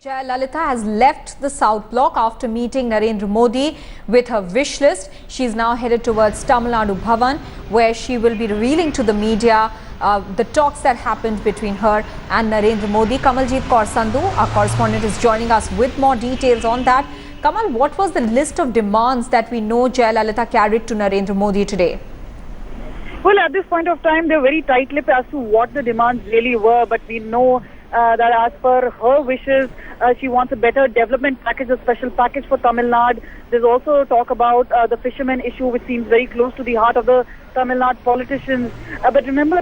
Jayalalithaa has left the South Block after meeting Narendra Modi with her wish list. She is now headed towards Tamil Nadu Bhawan, where she will be revealing to the media the talks that happened between her and Narendra Modi. Kamaljeet Kaur Sandhu, our correspondent, is joining us with more details on that. Kamal, what was the list of demands that we know Jayalalithaa carried to Narendra Modi today? Well, at this point of time, they're very tight-lipped as to what the demands really were, but we know that as per her wishes, she wants a better development package, a special package for Tamil Nadu. There's also talk about the fishermen issue, which seems very close to the heart of the Tamil Nadu politicians. But remember,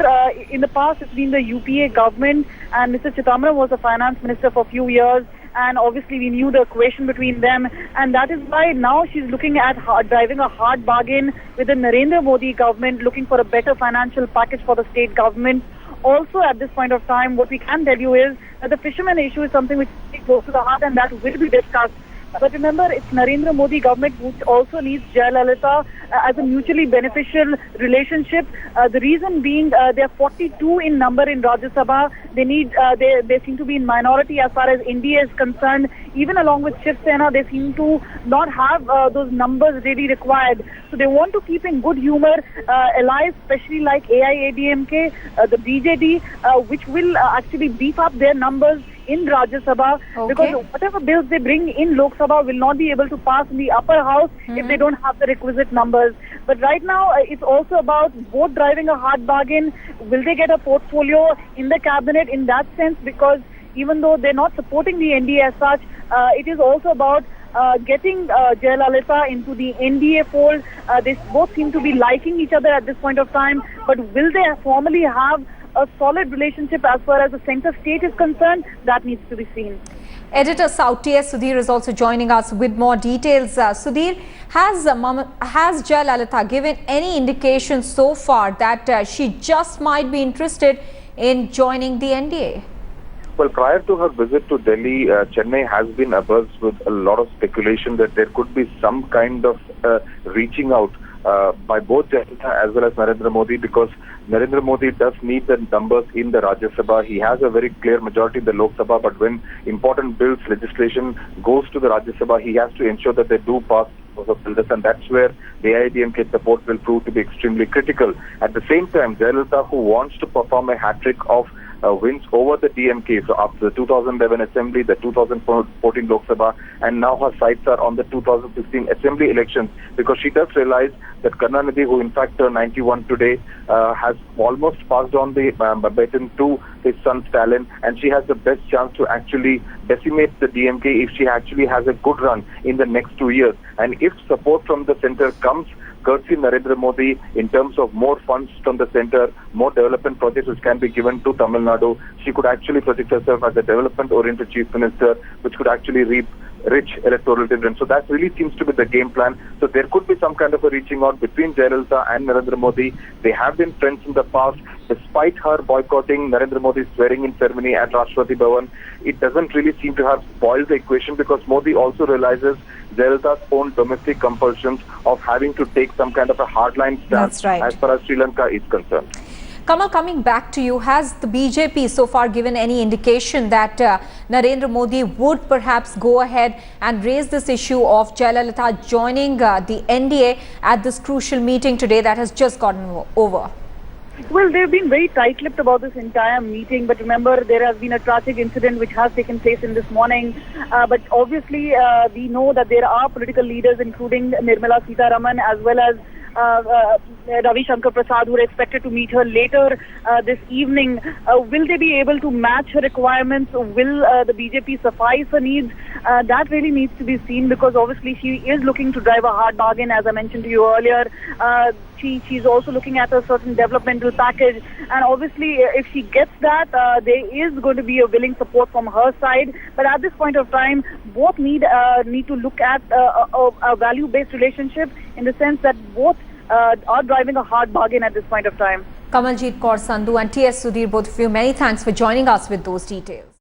in the past, it's been the UPA government, and Mr. Chithambaram was the finance minister for a few years. And obviously we knew the equation between them, and that is why now she's looking at driving a hard bargain with the Narendra Modi government, looking for a better financial package for the state government. Also, at this point of time, what we can tell you is that the fishermen issue is something which is close to the heart, and that will be discussed. But remember, it's Narendra Modi government who also needs Jayalalithaa as a mutually beneficial relationship. The reason being, they are 42 in number in Rajya Sabha. They seem to be in minority as far as India is concerned. Even along with Shiv Sena, they seem to not have those numbers really required. So they want to keep in good humor allies, especially like AIADMK, the BJD, which will actually beef up their numbers in Rajya Sabha, because whatever bills they bring in Lok Sabha will not be able to pass in the upper house if they don't have the requisite numbers. But right now, it's also about both driving a hard bargain. Will they get a portfolio in the cabinet in that sense? Because even though they're not supporting the NDA as such, it is also about getting Jayalalithaa into the NDA fold. They both seem to be liking each other at this point of time, but will they formally have a solid relationship as far as the center state is concerned? That needs to be seen. Editor South TS Sudhir is also joining us with more details. Sudhir, has Jayalalithaa given any indication so far that she just might be interested in joining the NDA? Well, prior to her visit to Delhi, Chennai has been abuzz with a lot of speculation that there could be some kind of reaching out by both Jayalalithaa as well as Narendra Modi, because Narendra Modi does need the numbers in the Rajya Sabha. He has a very clear majority in the Lok Sabha, but when important bills, legislation goes to the Rajya Sabha, he has to ensure that they do pass of bills, and that's where the AIADMK support will prove to be extremely critical. At the same time, Jayalalithaa, who wants to perform a hat-trick of wins over the DMK, so after the 2011 Assembly, the 2014 Lok Sabha, and now her sights are on the 2016 Assembly elections, because she does realize that Karunanidhi, who in fact turned 91 today, has almost passed on the baton to his son Stalin, and she has the best chance to actually decimate the DMK if she actually has a good run in the next 2 years. And if support from the center comes, courtesy Narendra Modi, in terms of more funds from the center, more development projects which can be given to Tamil Nadu, she could actually project herself as a development-oriented chief minister, which could actually reap rich electoral dividends. So that really seems to be the game plan. So there could be some kind of a reaching out between Jayalalithaa and Narendra Modi. They have been friends in the past. Despite her boycotting Narendra Modi's swearing-in ceremony at Rashtrapati Bhawan, it doesn't really seem to have spoiled the equation, because Modi also realizes Jayalalitha's own domestic compulsions of having to take some kind of a hardline stance as far as Sri Lanka is concerned. Kamal, coming back to you, has the BJP so far given any indication that Narendra Modi would perhaps go ahead and raise this issue of Jayalalithaa joining the NDA at this crucial meeting today that has just gotten over? Well, they've been very tight-lipped about this entire meeting, but remember, there has been a tragic incident which has taken place in this morning. But obviously, we know that there are political leaders, including Nirmala Sitharaman, as well as Ravi Shankar Prasad, who are expected to meet her later this evening. Will they be able to match her requirements? Will the BJP suffice her needs? That really needs to be seen, because obviously she is looking to drive a hard bargain, as I mentioned to you earlier. She's also looking at a certain developmental package, and obviously if she gets that, there is going to be a willing support from her side. But at this point of time, both need to look at a value-based relationship, in the sense that both are driving a hard bargain at this point of time. Kamaljeet Kaur Sandhu and TS Sudhir, both of you, many thanks for joining us with those details.